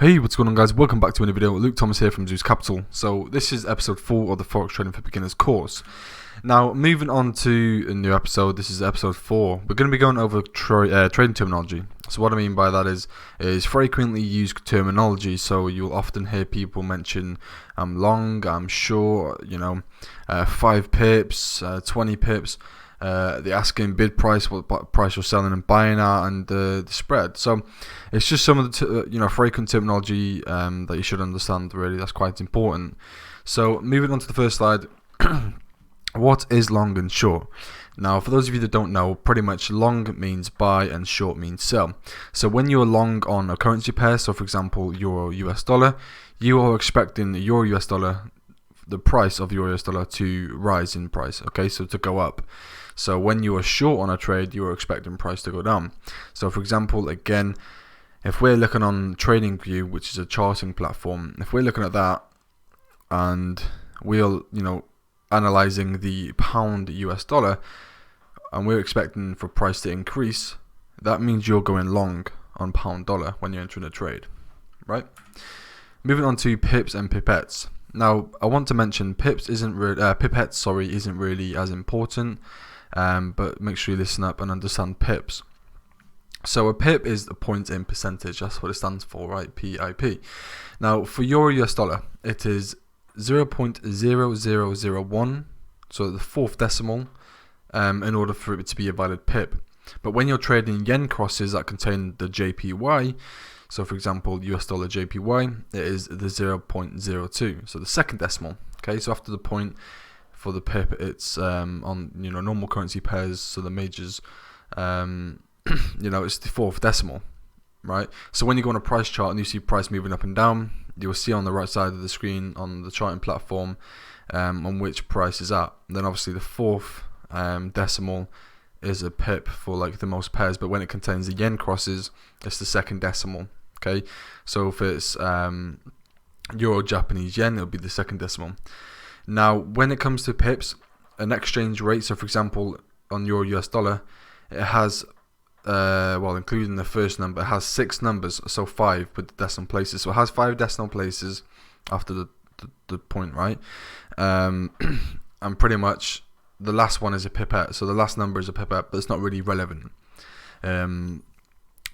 Hey, what's going on, guys? Welcome back to another video. Luke Thomas here from Zeus Capital. So this is episode 4 of the Forex Trading for Beginners course. Now, moving on to a new episode. This is episode 4. We're going to be going over trading terminology. So what I mean by that is frequently used terminology. So you'll often hear people mention I'm long, I'm short, 5 pips, 20 pips. The asking bid price, what price you're selling and buying at, and the spread. So it's just some of the frequent terminology that you should understand. Really, that's quite important. So moving on to the first slide, what is long and short? Now, for those of you that don't know, pretty much long means buy and short means sell. So when you're long on a currency pair, so for example Euro US dollar, you are expecting your US dollar, the price of your US dollar to rise in price. Okay, so to go up. So when you are short on a trade, you are expecting price to go down. So for example, again, if we're looking on TradingView, which is a charting platform, if we're looking at that and we're analyzing the pound US dollar and we're expecting for price to increase, that means you're going long on pound dollar when you're entering a trade, right? Moving on to pips and pipettes. Now, I want to mention pipettes isn't really as important. But make sure you listen up and understand pips. So a pip is the point in percentage. That's what it stands for, right? PIP. Now for Euro US dollar, it is 0.0001, so the fourth decimal, in order for it to be a valid pip. But when you're trading yen crosses that contain the JPY, so for example US dollar JPY, it is the 0.02, so the second decimal. Okay, so after the point for the pip, it's on normal currency pairs, so the majors, it's the fourth decimal, right? So when you go on a price chart and you see price moving up and down, you'll see on the right side of the screen on the charting platform on which price is at. And then obviously the fourth decimal is a pip for like the most pairs, but when it contains the yen crosses, it's the second decimal. Okay, so if it's Euro Japanese yen, it'll be the second decimal. Now, when it comes to pips, an exchange rate, so for example, on Euro US dollar, it has, including the first number, it has 6 numbers, so 5 with the decimal places. So it has 5 decimal places after the point, right? And pretty much the last one is a pipette, so the last number is a pipette, but it's not really relevant.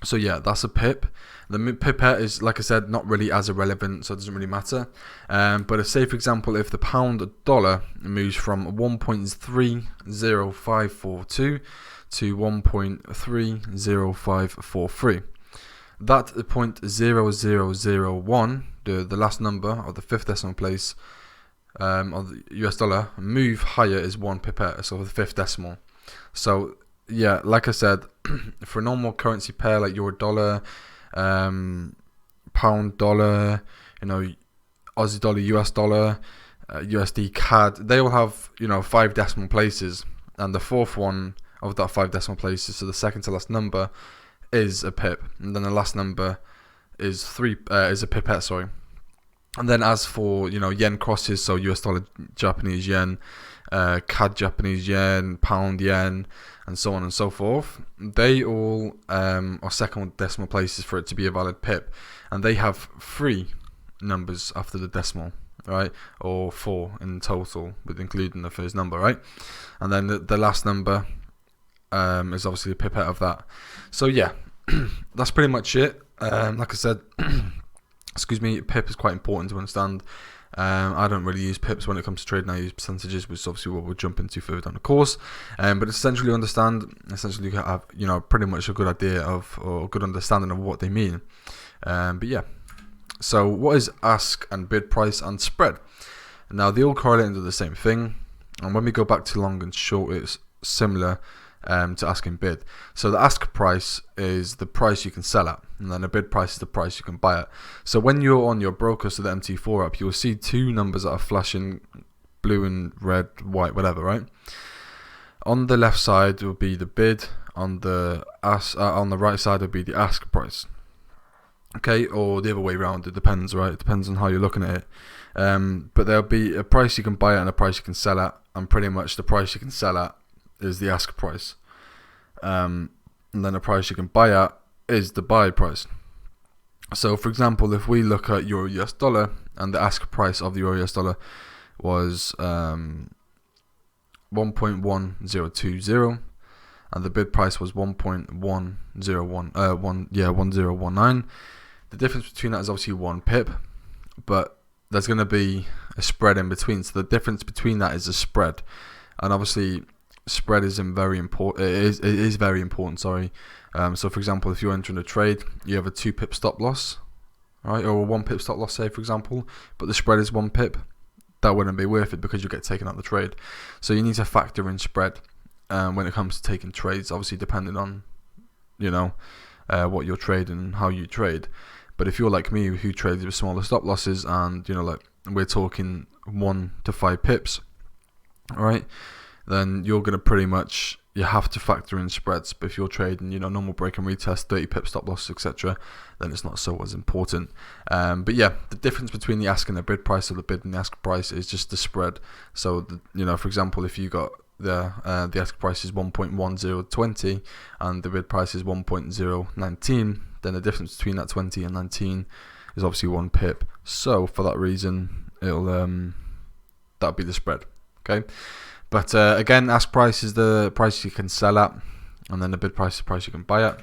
So yeah, that's a pip. The pipette is, like I said, not really as irrelevant, so it doesn't really matter. But say, for example, if the pound dollar moves from 1.30542 to 1.30543, that 0.0001, the last number of the fifth decimal place of the US dollar, move higher is 1 pipette, so the fifth decimal. So yeah, like I said, for a normal currency pair like Euro dollar, pound dollar, Aussie dollar, US dollar, USD CAD, they all have 5 decimal places, and the fourth one of that 5 decimal places, so the second to last number, is a pip, and then the last number is a pipette, sorry. And then as for yen crosses, so US dollar Japanese yen, CAD Japanese yen, pound yen, and so on and so forth, they all are second decimal places for it to be a valid pip, and they have 3 numbers after the decimal, right, or 4 in total with including the first number, right? And then the last number is obviously the pipette of that. So yeah, that's pretty much it. Like I said, excuse me, pip is quite important to understand. I don't really use pips when it comes to trading. I use percentages, which is obviously what we'll jump into further down the course. But essentially you have pretty much a good idea of, or a good understanding of what they mean. But yeah, so what is ask and bid price and spread? Now they all correlate into the same thing, and when we go back to long and short, it's similar to ask and bid. So the ask price is the price you can sell at, and then the bid price is the price you can buy at. So when you're on your broker, so the MT4 app, you'll see 2 numbers that are flashing blue and red, white, whatever, right? On the left side will be the bid, on the right side will be the ask price. Okay, or the other way around, it depends, right? It depends on how you're looking at it. But there'll be a price you can buy at and a price you can sell at, and pretty much the price you can sell at is the ask price, and then the price you can buy at is the buy price. So for example, if we look at Euro US dollar, and the ask price of the Euro US dollar was 1.1020, and the bid price was 1019. The difference between that is obviously 1 pip, but there's going to be a spread in between. So the difference between that is a spread, and obviously spread is very important. It is very important. Sorry. So for example, if you're entering a trade, you have a 2 pip stop loss, right, or a 1 pip stop loss, say for example, but the spread is 1 pip. That wouldn't be worth it because you get taken out the trade. So you need to factor in spread when it comes to taking trades. Obviously, depending on what you're trading and how you trade. But if you're like me, who trades with smaller stop losses, and like we're talking 1 to 5 pips, all right, then you're gonna pretty much, you have to factor in spreads. But if you're trading, normal break and retest, 30 pip stop loss, etc., then it's not so as important. But yeah, the difference between the ask and the bid price, or the bid and the ask price, is just the spread. So for example, if you got the ask price is 1.1020 and the bid price is 1.019, then the difference between that 20 and 19 is obviously 1 pip. So for that reason, it'll that'll be the spread. Okay. But again, ask price is the price you can sell at, and then the bid price is the price you can buy at.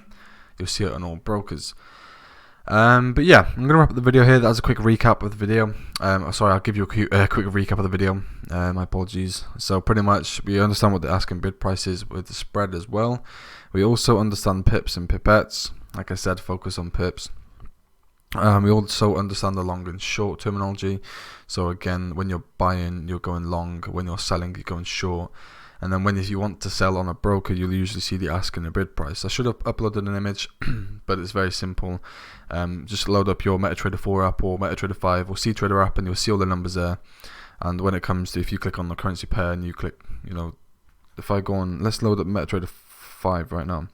You'll see it on all brokers. But yeah, I'm going to wrap up the video here. That's a quick recap of the video. Sorry, I'll give you a quick recap of the video. My apologies. So pretty much we understand what the ask and bid price is with the spread as well. We also understand pips and pipettes. Like I said, focus on pips. We also understand the long and short terminology. So again, when you're buying, you're going long. When you're selling, you're going short. And then if you want to sell on a broker, you'll usually see the ask and the bid price. I should have uploaded an image, but it's very simple. Just load up your MetaTrader 4 app or MetaTrader 5 or CTrader app, and you'll see all the numbers there. And when it comes to, if you click on the currency pair and you click, if I go on, let's load up MetaTrader 5 right now.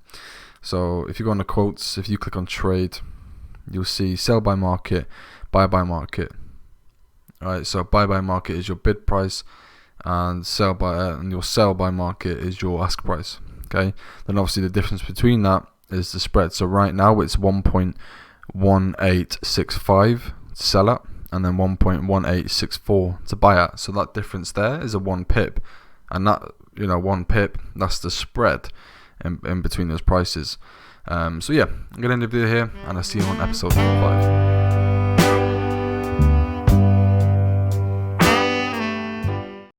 So if you go on the quotes, if you click on trade, you'll see sell by market, buy by market. Alright, so buy by market is your bid price, and your sell by market is your ask price. Okay, then obviously the difference between that is the spread. So right now it's 1.1865 to sell at, and then 1.1864 to buy at. So that difference there is a 1 pip, and that 1 pip, that's the spread in between those prices. So yeah, I'm gonna end the video here, and I'll see you on episode 5.